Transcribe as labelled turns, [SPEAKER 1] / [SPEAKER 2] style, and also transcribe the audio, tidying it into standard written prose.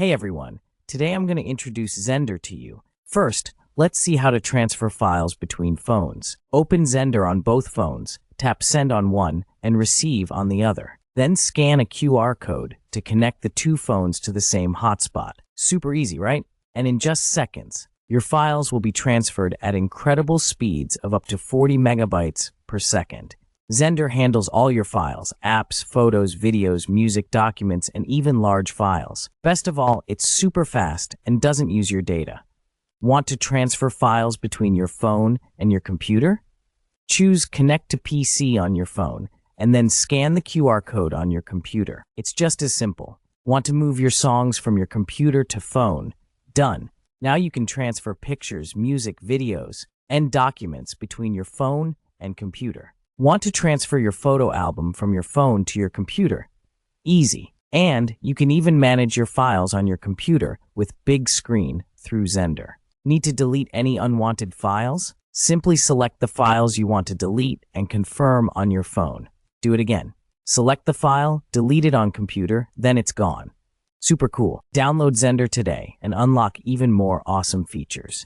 [SPEAKER 1] Hey everyone, today I'm going to introduce Xender to you. First, let's see how to transfer files between phones. Open Xender on both phones, tap Send on one and Receive on the other. Then scan a QR code to connect the two phones to the same hotspot. Super easy, right? And in just seconds, your files will be transferred at incredible speeds of up to 40 megabytes per second. Xender handles all your files, apps, photos, videos, music, documents, and even large files. Best of all, it's super fast and doesn't use your data. Want to transfer files between your phone and your computer? Choose Connect to PC on your phone, and then scan the QR code on your computer. It's just as simple. Want to move your songs from your computer to phone? Done. Now you can transfer pictures, music, videos, and documents between your phone and computer. Want to transfer your photo album from your phone to your computer? Easy. And you can even manage your files on your computer with big screen through Xender. Need to delete any unwanted files? Simply select the files you want to delete and confirm on your phone. Do it again. Select the file, delete it on computer, then it's gone. Super cool. Download Xender today and unlock even more awesome features.